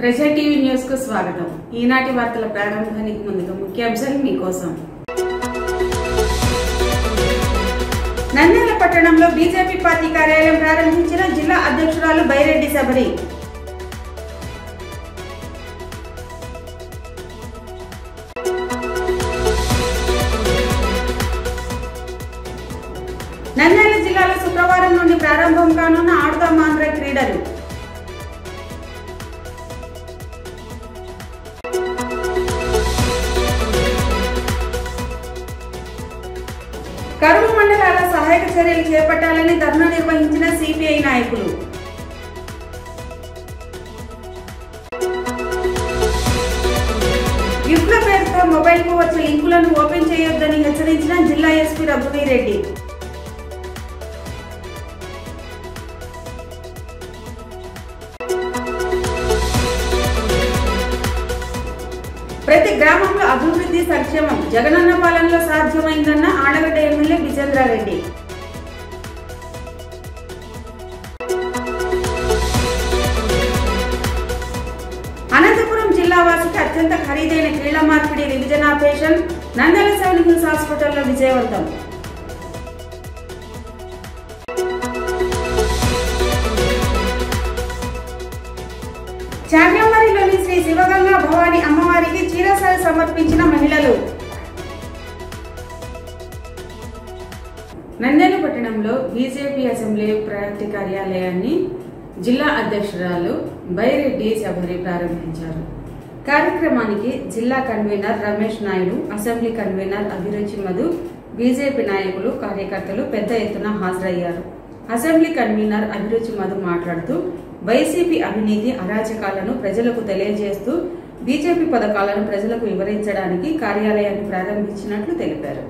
ప్రజా TV news కు స్వాగతం. ఈనాటి వార్తల ప్రారంభానికి ముందుగా ముఖ్యాంశాలు మీకోసం. నంద్యాల పట్టణంలో బీజేపీ పార్టీ కార్యాలయం ప్రారంభించిన జిల్లా అధ్యక్షురాలు బైరెడ్డి శబరి. నంద్యాల జిల్లాలో శుక్రవారం నుండి ప్రారంభం కానున్న ఆడుదాం ఆంధ్ర క్రీడలు. కరువు మండలాల సహాయక చర్యలు చేపట్టాలని ధర్నా నిర్వహించిన సిపిఐ నాయకులు. గిఫ్ట్ల పేరుతో మొబైల్ కు వచ్చే లింకులను ఓపెన్ చేయొద్దని హెచ్చరించిన జిల్లా ఎస్పీ రఘువీరెడ్డి. ప్రతి గ్రామంలో అభివృద్ధి సంక్షేమం జగనన్న పాలనలో సాధ్యమైందన్న ఆళ్లగడ్డ ఎమ్మెల్యే విజేంద్రారెడ్డి. అనంతపురం జిల్లా వాసికి అత్యంత ఖరీదైన కీళ్ల మార్పిడి revision operation Nandyal seven hills హాస్పిటల్లో విజయవంతం. చాంగ్లమరిలోని శ్రీ శివగంగా భవాని అమ్మవారికి చీరసారి సమర్పించిన మహిళలు. నంద్యాల పట్టణంలో బీజేపీ అసెంబ్లీ పార్టీ కార్యాలయాన్ని జిల్లా అధ్యక్షురాలు బైరెడ్డి శబరి ప్రారంభించారు. కార్యక్రమానికి జిల్లా convener Ramesh Naidu, assembly convener అభిరుచి మధు, బీజేపీ నాయకులు, కార్యకర్తలు పెద్ద ఎత్తున హాజరయ్యారు. అసెంబ్లీ కన్వీనర్ అభిరుచి మధు మాట్లాడుతూ వైసీపీ అవినీతి అరాచకాలను ప్రజలకు తెలియజేస్తూ బీజేపీ పథకాలను ప్రజలకు వివరించడానికి కార్యాలయాన్ని ప్రారంభించినట్లు తెలిపారు.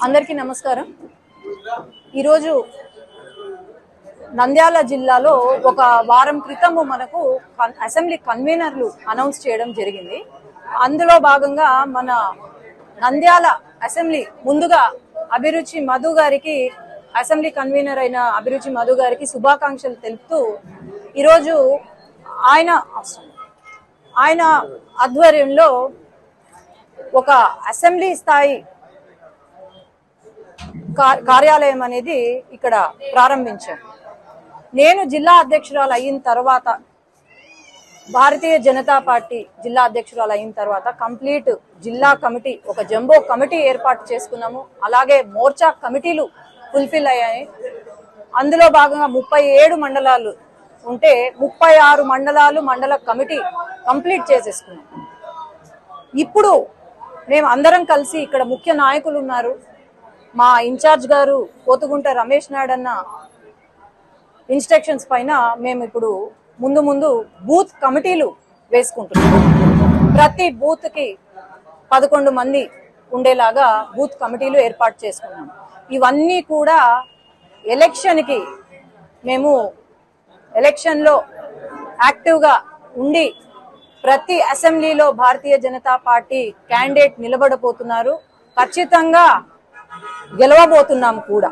అందరికీ నమస్కారం. ఈరోజు నంద్యాల జిల్లాలో ఒక వారం క్రితము మనకు అసెంబ్లీ కన్వీనర్లు అనౌన్స్ చేయడం జరిగింది. అందులో భాగంగా మన నంద్యాల అసెంబ్లీ ముందుగా అభిరుచి మధు గారికి, అసెంబ్లీ కన్వీనర్ అయిన అభిరుచి మధు గారికి శుభాకాంక్షలు తెలుపుతూ ఈరోజు ఆయన ఆధ్వర్యంలో ఒక అసెంబ్లీ స్థాయి కార్యాలయం అనేది ఇక్కడ ప్రారంభించాను. నేను జిల్లా అధ్యక్షురాలు అయిన తర్వాత, భారతీయ జనతా పార్టీ జిల్లా అధ్యక్షురాలు అయిన తర్వాత కంప్లీట్ జిల్లా కమిటీ, ఒక జంబో కమిటీ ఏర్పాటు చేసుకున్నాము. అలాగే మోర్చా కమిటీలు ఫుల్ఫిల్ అయ్యాయి. అందులో భాగంగా 37 మండలాలు ఉంటే 36 మండలాలు మండల కమిటీ కంప్లీట్ చేసేసుకున్నాం. ఇప్పుడు మేము అందరం కలిసి, ఇక్కడ ముఖ్య నాయకులు ఉన్నారు, మా ఇన్ఛార్జ్ గారు పోతుగుంట రమేష్ నాయుడు అన్న ఇన్స్ట్రక్షన్స్ పైన మేము ఇప్పుడు ముందు బూత్ కమిటీలు వేసుకుంటున్నాం. ప్రతి బూత్ కి 11 మంది ఉండేలాగా బూత్ కమిటీలు ఏర్పాటు చేసుకున్నాం. ఇవన్నీ కూడా ఎలక్షన్కి మేము ఎలక్షన్లో యాక్టివ్గా ఉండి ప్రతి అసెంబ్లీలో భారతీయ జనతా పార్టీ క్యాండిడేట్ నిలబడబోతున్నారు. ఖచ్చితంగా గెలవబోతున్నాం కూడా.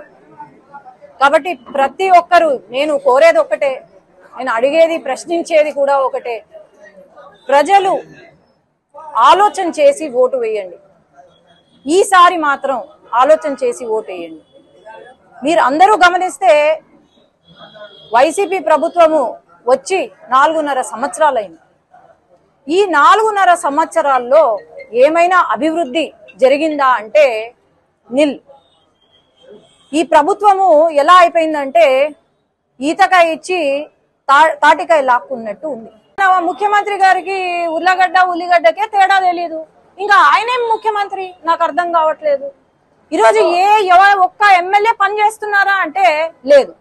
కాబట్టి ప్రతి ఒక్కరు, నేను కోరేది ఒకటే, నేను అడిగేది, ప్రశ్నించేది కూడా ఒకటే, ప్రజలు ఆలోచన చేసి ఓటు వేయండి. ఈసారి మాత్రం ఆలోచన చేసి ఓటు వేయండి. మీరు అందరూ గమనిస్తే వైసీపీ ప్రభుత్వము వచ్చి 4.5 సంవత్సరాలైంది. ఈ 4.5 సంవత్సరాల్లో ఏమైనా అభివృద్ధి జరిగిందా అంటే నిల్. ఈ ప్రభుత్వము ఎలా అయిపోయిందంటే ఈతకాయ ఇచ్చి తాటికాయ లాక్కున్నట్టు ఉంది. ముఖ్యమంత్రి గారికి ఉల్లిగడ్డకే తేడా తెలియదు. ఇంకా ఆయనేం ముఖ్యమంత్రి నాకు అర్థం కావట్లేదు. ఈరోజు ఒక్క ఎమ్మెల్యే పని చేస్తున్నారా అంటే లేదు.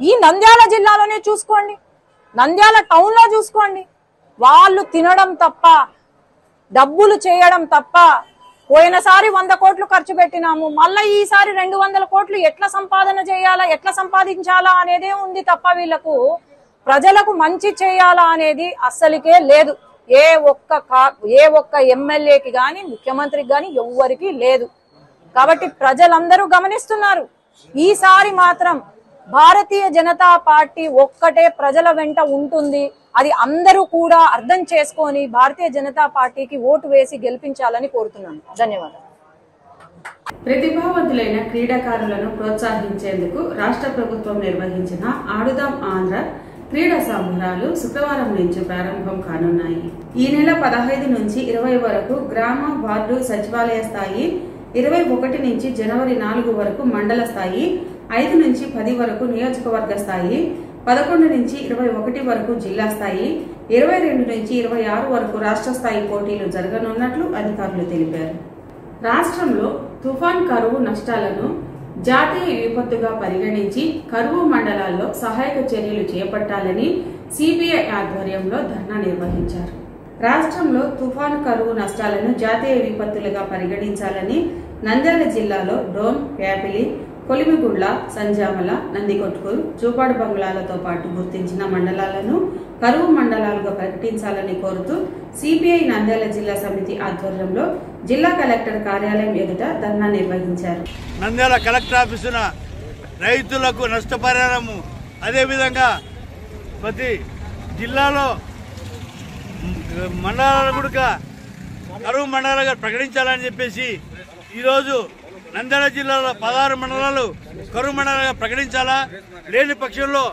ఈ నంద్యాల జిల్లాలోనే చూసుకోండి, నంద్యాల టౌన్ లో చూసుకోండి, వాళ్ళు తినడం తప్ప డబ్బులు చేయడం తప్ప పోయినసారి 100 కోట్లు ఖర్చు పెట్టినాము, మళ్ళీ ఈసారి 200 కోట్లు ఎట్లా సంపాదన చేయాలా, ఎట్లా సంపాదించాలా అనేదే ఉంది తప్ప వీళ్లకు ప్రజలకు మంచి చేయాలా అనేది అస్సలికే లేదు. ఏ ఒక్క ఎమ్మెల్యేకి గాని ముఖ్యమంత్రికి గాని ఎవ్వరికి లేదు. కాబట్టి ప్రజలందరూ గమనిస్తున్నారు. ఈసారి మాత్రం భారతీయ జనతా పార్టీ ఒక్కటే ప్రజల వెంట ఉంటుంది. అది అందరూ కూడా అర్థం చేసుకొని భారతీయ జనతా పార్టీకి ఓటు వేసి గెలిపించాలని కోరుతున్నాను. ధన్యవాదాలు. ప్రతిభావంతులైన క్రీడాకారులను ప్రోత్సహించేందుకు రాష్ట్ర ప్రభుత్వం నిర్వహించిన ఆడుదాం ఆంధ్ర క్రీడా సంబరాలు శుక్రవారం నుంచి ప్రారంభం కానున్నాయి. ఈ నెల 15 నుంచి 20 వరకు గ్రామ, వార్డు, సచివాలయ స్థాయి, 21 నుంచి జనవరి 4 వరకు మండల స్థాయి, 5 నుంచి 10 వరకు నియోజకవర్గ స్థాయి, 11 నుంచి 21 వరకు జిల్లా స్థాయి, 22 నుంచి 26 వరకు రాష్ట్ర స్థాయి పోటీలు జరగనున్నట్లు అధికారులు తెలిపారు. రాష్ట్రంలో తుఫాన్ కరువు నష్టాలను జాతీయ విపత్తుగా పరిగణించి కరువు మండలాల్లో సహాయక చర్యలు చేపట్టాలని సిపిఐ ఆధ్వర్యంలో ధర్నా నిర్వహించారు. రాష్ట్రంలో తుఫాను కరువు నష్టాలను జాతీయ విపత్తులుగా పరిగణించాలని నంద్యాల జిల్లాలో డోన్, ప్యాపిలి, కొలిమిగుండ్ల, సంజామల, నందికొట్కూరు, చూపాడు బంగ్లాలతో పాటు గుర్తించిన మండలాలను కరువు మండలాలుగా ప్రకటించాలని కోరుతూ సిపిఐ నంద్యాల జిల్లా సమితి ఆధ్వర్యంలో జిల్లా కలెక్టర్ కార్యాలయం ఎదుట ధర్నా నిర్వహించారు. నంద్యాల కలెక్టర్ ఆఫీసున రైతులకు నష్టపరిహారము, అదేవిధంగా ప్రతి జిల్లాలో మండలాలు కూడా కరువు మండలాలుగా ప్రకటించాలని చెప్పేసి ఈరోజు నంద్యాల జిల్లాలో 16 మండలాలు కరువు మండలాలుగా ప్రకటించాలా, లేని పక్షంలో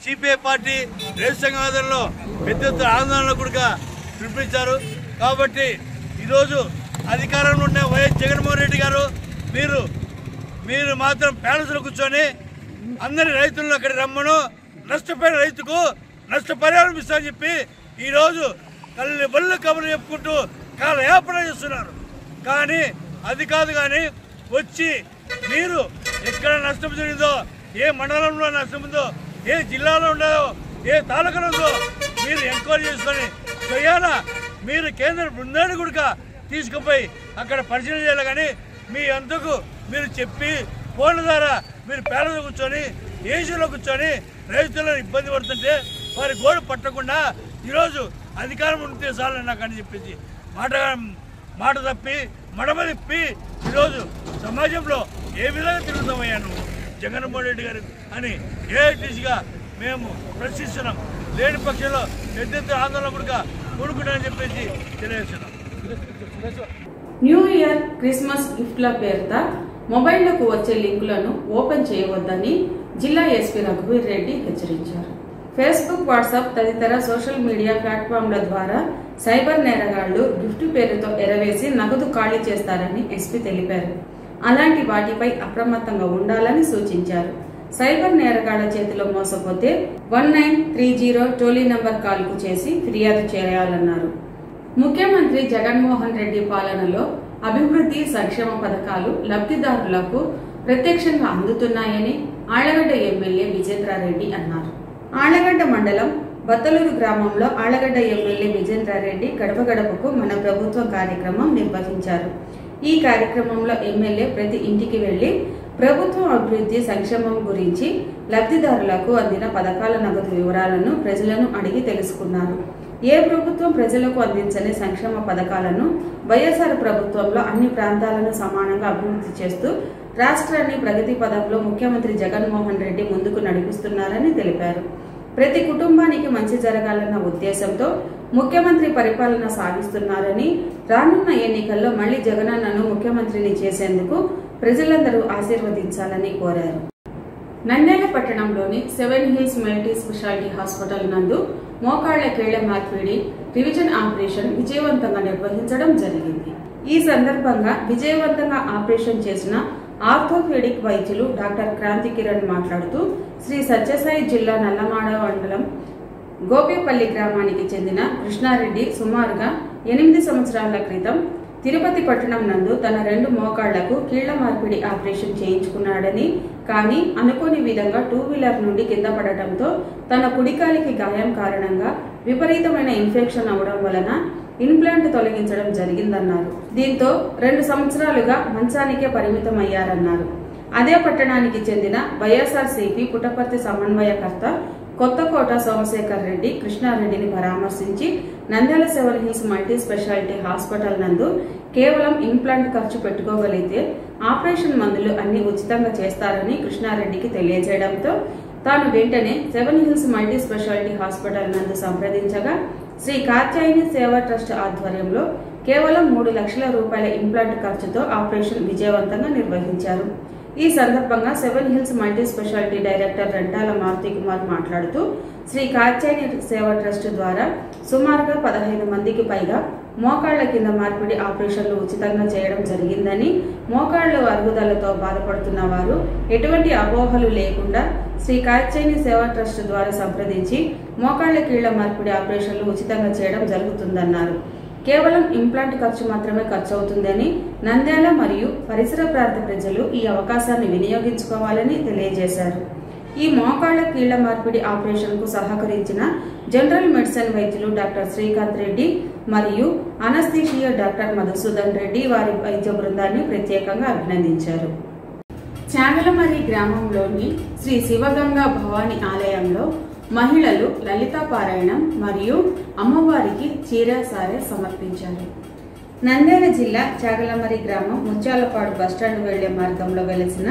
సిపిఐ పార్టీ రైతు సంఘం ఆధ్వర్యంలో పెద్ద ఎత్తున ఆందోళన కూడా పిలుపునిచ్చారు. కాబట్టి ఈరోజు అధికారంలో ఉన్న వైఎస్ జగన్మోహన్ రెడ్డి గారు మీరు మాత్రం ప్యాలెస్లో కూర్చొని అందరి రైతులను అక్కడ రమ్మను, నష్టపోయిన రైతుకు నష్టపరిహారం ఇస్తామని చెప్పి ఈరోజు కళ్ళు బళ్ళు కబుర్లు చెప్పుకుంటూ కాలయాపన చేస్తున్నారు. కానీ అది కాదు, కానీ వచ్చి మీరు ఎక్కడ నష్టం జరిగిందో, ఏ మండలంలో నష్టం ఉందో, ఏ జిల్లాలో ఉండదో, ఏ తాలూకాలో ఉందో మీరు ఎంక్వైరీ చేసుకొని స్వయానా మీరు కేంద్ర బృందాన్ని కూడా తీసుకుపోయి అక్కడ పరిశీలన చేయాలి. కానీ మీ అంతకు మీరు చెప్పి ఫోన్ల ద్వారా మీరు పేదలు కూర్చొని ఏసీలో కూర్చొని రైతులను ఇబ్బంది పడుతుంటే వారి గోడు పట్టకుండా ఈరోజు అధికారం ఉంటే చాలని నాకు అని చెప్పేసి మాట తప్పి మడమ తిప్పి ఈరోజు సమాజంలో ఏ విధంగా తిరుగుతామయ్యా నువ్వు జగన్మోహన్ రెడ్డి గారు అని ఏఐటీసీగా మేము ప్రశ్నిస్తున్నాం. లేని పక్షంలో పెద్ద ఆందోళన కూడా కూడుకుంటామని చెప్పేసి తెలియజేస్తున్నాం. న్యూ ఇయర్, క్రిస్మస్ గిఫ్ట్ల పేరుతో మొబైళ్లకు వచ్చే లింకులను ఓపెన్ చేయవద్దని జిల్లా ఎస్పీ రఘువీర్ రెడ్డి హెచ్చరించారు. ఫేస్బుక్, వాట్సాప్ తదితర సోషల్ మీడియా ప్లాట్ఫామ్ల ద్వారా సైబర్ నేరగాళ్లు గిఫ్ట్ పేరుతో ఎరవేసి నగదు ఖాళీ చేస్తారని ఎస్పీ తెలిపారు. అలాంటి వాటిపై అప్రమత్తంగా ఉండాలని సూచించారు. సైబర్ నేరగాళ్ల చేతిలో మోసపోతే 1930 టోలీ నంబర్ కాల్కు చేసి ఫిర్యాదు చేయాలన్నారు. ముఖ్యమంత్రి జగన్మోహన్ రెడ్డి పాలనలో అభివృద్ధి, సంక్షేమ పథకాలు లబ్ధిదారులకు ప్రత్యక్షంగా అందుతున్నాయని ఆళ్లగడ్డ ఎమ్మెల్యే విజేంద్రారెడ్డి అన్నారు. ఆళ్లగడ్డ మండలం బత్తలూరు గ్రామంలో ఆళ్లగడ్డ ఎమ్మెల్యే విజేంద్రారెడ్డి గడప గడపకు మన ప్రభుత్వం కార్యక్రమం నిర్వహించారు. ఈ కార్యక్రమంలో ఎమ్మెల్యే ప్రతి ఇంటికి వెళ్లి ప్రభుత్వం అభివృద్ధి, సంక్షేమం గురించి, లబ్ధిదారులకు అందిన పథకాల నగదు వివరాలను ప్రజలను అడిగి తెలుసుకున్నారు. ఏ ప్రభుత్వం ప్రజలకు అందించని సంక్షేమ పథకాలను వైఎస్ఆర్ ప్రభుత్వంలో అన్ని ప్రాంతాలను సమానంగా అభివృద్ధి చేస్తూ రాష్ట్రాన్ని ప్రగతి పదంలో ముఖ్యమంత్రి జగన్మోహన్ రెడ్డి ముందుకు నడిపిస్తున్నారని తెలిపారు. ప్రతి కుటుంబానికి మంచి జరగాలన్న ఉద్దేశంతో ముఖ్యమంత్రి పరిపాలన సాగిస్తున్నారని, రానున్న ఎన్నికల్లో మళ్లీ జగనన్నను ముఖ్యమంత్రిని చేసేందుకు ప్రజలందరూ ఆశీర్వదించాలని కోరారు. నంద్యాల పట్టణంలోని 7 హిల్స్ మల్టీ స్పెషాలిటీ హాస్పిటల్ నందు మోకాళ్ల కీళ్ల మార్పిడి రివిజన్ ఆపరేషన్ విజయవంతంగా నిర్వహించడం జరిగింది. ఈ సందర్భంగా విజయవంతంగా ఆపరేషన్ చేసిన ఆర్థోపెడిక్ వైద్యులు డాక్టర్ క్రాంతి కిరణ్ మాట్లాడుతూ శ్రీ సత్యసాయి జిల్లా నల్లమాడ మండలం గోపేపల్లి గ్రామానికి చెందిన కృష్ణారెడ్డి సుమారుగా 8 సంవత్సరాల క్రితం తిరుపతి పట్టణం నందు తన 2 మోకాళ్లకు కీళ్ల మార్పిడి ఆపరేషన్ చేయించుకున్నాడని, కానీ అనుకోని విధంగా 2 వీలర్ నుండి కింద పడటంతో తన కుడికాలికి గాయం కారణంగా విపరీతమైన ఇన్ఫెక్షన్ అవడం వలన ఇంప్లాంట్ తొలగించడం జరిగిందన్నారు. దీంతో 2 సంవత్సరాలుగా మంచానికే పరిమితమయ్యారన్నారు. అదే పట్టణానికి చెందిన వైఎస్ఆర్సీపీ పుట్టపర్తి సమన్వయకర్త కొత్తకోట సోమశేఖర్ రెడ్డి కృష్ణారెడ్డిని పరామర్శించి Nandyal 7 hills multi speciality hospital నందు కేవలం ఇంప్లాంట్ ఖర్చు పెట్టుకోగలిగితే ఆపరేషన్ మందులు అన్ని ఉచితంగా చేస్తారని కృష్ణారెడ్డికి తెలియజేయడంతో తాను వెంటనే 7 హిల్స్ మల్టీ స్పెషాలిటీ హాస్పిటల్ నందు సంప్రదించగా శ్రీ కాత్యాయని సేవా ట్రస్ట్ ఆధ్వర్యంలో కేవలం 3 లక్షల రూపాయల ఇంప్లాంట్ ఖర్చుతో ఆపరేషన్ విజయవంతంగా నిర్వహించారు. ఈ సందర్భంగా 7 hills multi speciality director Rentala Maruti Kumar మాట్లాడుతూ శ్రీ కాత్యాయని సేవా ట్రస్ట్ ద్వారా సుమారుగా 15 మందికి పైగా మోకాళ్ల కింద మార్పిడి ఆపరేషన్లు ఉచితంగా చేయడం జరిగిందని, మోకాళ్ల అరుగుదలతో బాధపడుతున్న వారు ఎటువంటి అపోహలు లేకుండా శ్రీ కాత్యాయని సేవా ట్రస్ట్ ద్వారా సంప్రదించి మోకాళ్ల కీళ్ల మార్పిడి ఆపరేషన్లు ఉచితంగా చేయడం జరుగుతుందన్నారు. కేవలం ఇంప్లాంట్ ఖర్చు మాత్రమే ఖర్చు అవుతుందని, నంద్యాల మరియు పరిసర ప్రాంత ప్రజలు ఈ అవకాశాన్ని వినియోగించుకోవాలని తెలియజేశారు. ఈ మోకాళ్ల కీళ్ల మార్పిడి ఆపరేషన్ కు సహకరించిన జనరల్ మెడిసిన్ వైద్యులు డాక్టర్ శ్రీకాంత్ రెడ్డి మరియు అనస్థీషియా డాక్టర్ మధుసూదన్ రెడ్డి వారి వైద్య బృందాన్ని ప్రత్యేకంగా అభినందించారు. చాగలమర్రి గ్రామంలోని శ్రీ శివగంగా భవాని ఆలయంలో మహిళలు లలితా పారాయణం మరియు అమ్మవారికి చీర సారె సమర్పించారు. నంద్యాల జిల్లా చాగలమర్రి గ్రామం ముత్యాలపాడు బస్టాండ్ వెళ్లే మార్గంలో వెలిసిన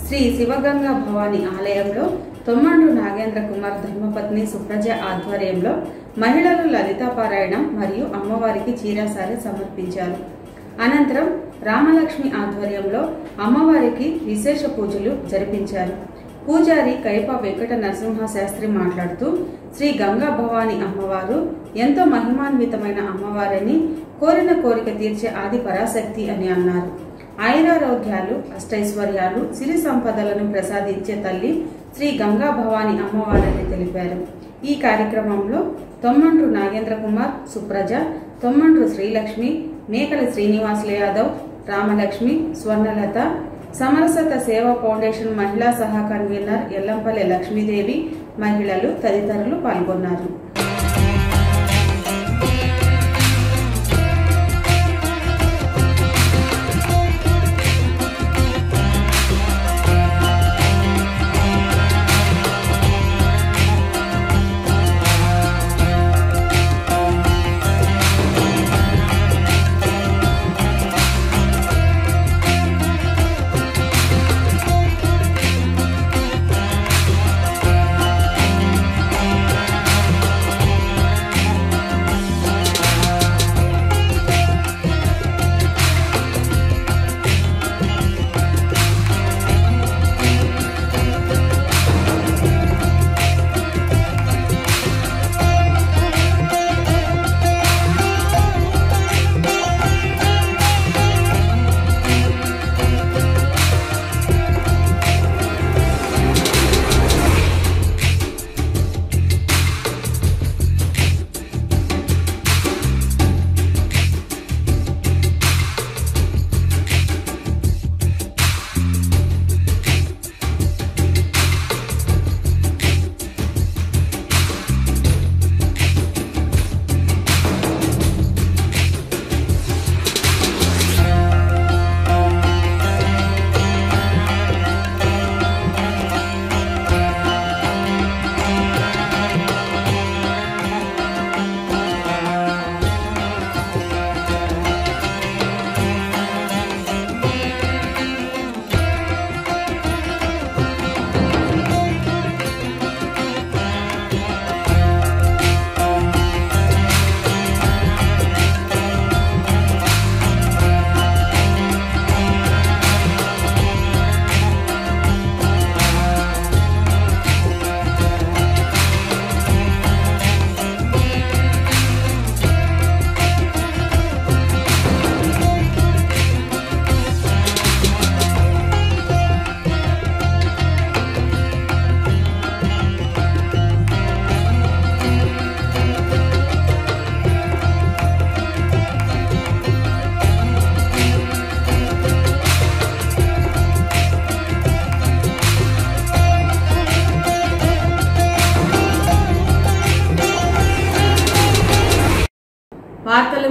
శ్రీ శివగంగా భవాని ఆలయంలో తొమ్మండ్రు నాగేంద్ర కుమార్ ధర్మపత్ని సుప్రజ ఆధ్వర్యంలో మహిళలు లలితా పారాయణం మరియు అమ్మవారికి చీర సారె సమర్పించారు. అనంతరం రామలక్ష్మి ఆధ్వర్యంలో అమ్మవారికి విశేష పూజలు జరిపించారు. పూజారి కైప వెంకట నరసింహ శాస్త్రి మాట్లాడుతూ శ్రీ గంగా భవాని అమ్మవారు ఎంతో మహిమాన్వితమైన అమ్మవారని, కోరిన కోరిక తీర్చే ఆది పరాశక్తి అని అన్నారు. ఆయురారోగ్యాలు, అష్టైశ్వర్యాలు, సిరి సంపదలను ప్రసాదించే తల్లి శ్రీ గంగా భవాని అమ్మవారని తెలిపారు. ఈ కార్యక్రమంలో తొమ్మండ్రు నాగేంద్ర కుమార్, సుప్రజ, తొమ్మండ్రు శ్రీలక్ష్మి, మేకల శ్రీనివాసులు యాదవ్, రామలక్ష్మి, స్వర్ణలత, సమరసత సేవా ఫౌండేషన్ మహిళా సహా కన్వీనర్ ఎల్లంపల్లి లక్ష్మీదేవి, మహిళలు తదితరులు పాల్గొన్నారు.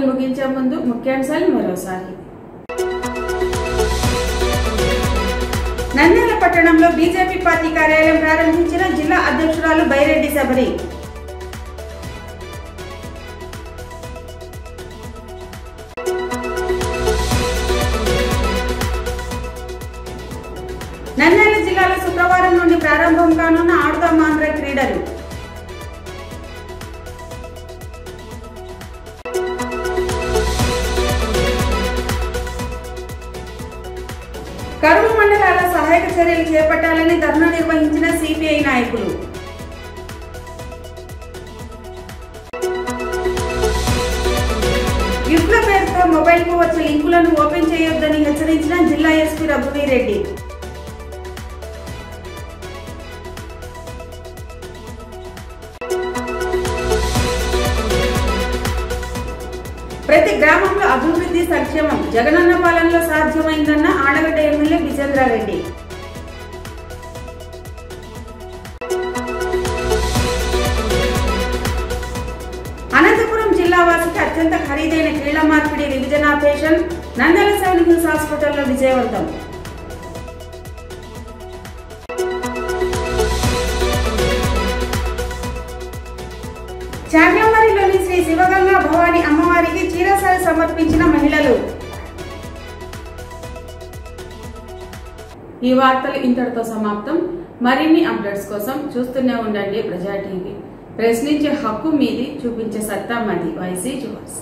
వార్తలు ముగించే ముందు ముఖ్యాంశాలు మరోసారి. నంద్యాల పట్టణంలో బీజేపీ పార్టీ కార్యాలయం ప్రారంభించిన జిల్లా అధ్యక్షురాలు బైరెడ్డి శబరి. నంద్యాల జిల్లాలో శుక్రవారం నుండి ప్రారంభం కానున్న ఆడుదాం ఆంధ్ర క్రీడలు. కరువు మండలాల సహాయక చర్యలు చేపట్టాలని ధర్నా నిర్వహించిన సిపిఐ నాయకులు. గిఫ్ట్ల పేరుతో మొబైల్ కు వచ్చే లింకులను ఓపెన్ చేయొద్దని హెచ్చరించిన జిల్లా ఎస్పీ రఘువీరెడ్డి. ప్రతి గ్రామంలో అభివృద్ధి సంక్షేమం జగనన్న పాలనలో సాధ్యమైందన్న ఆడగడ్డ ఎమ్మెల్యే విజేంద్రారెడ్డి. అనంతపురం జిల్లా వాసికి అత్యంత ఖరీదైన కీళ్ల మార్పిడి revision operation Nandyal seven hills హాస్పిటల్లో విజయవంతం. చాగలమరిలోని శ్రీ శివగంగా భవాని అమ్మవారికి చీరసారి సమర్పించిన మహిళలు. ఈ వార్తలు ఇంతటితో సమాప్తం. మరిన్ని అప్డేట్స్ కోసం చూస్తూనే ఉండండి ప్రజా టీవీ. ప్రశ్నించే హక్కు మీది, చూపించే సత్తా మాది. వైసీ జోస్.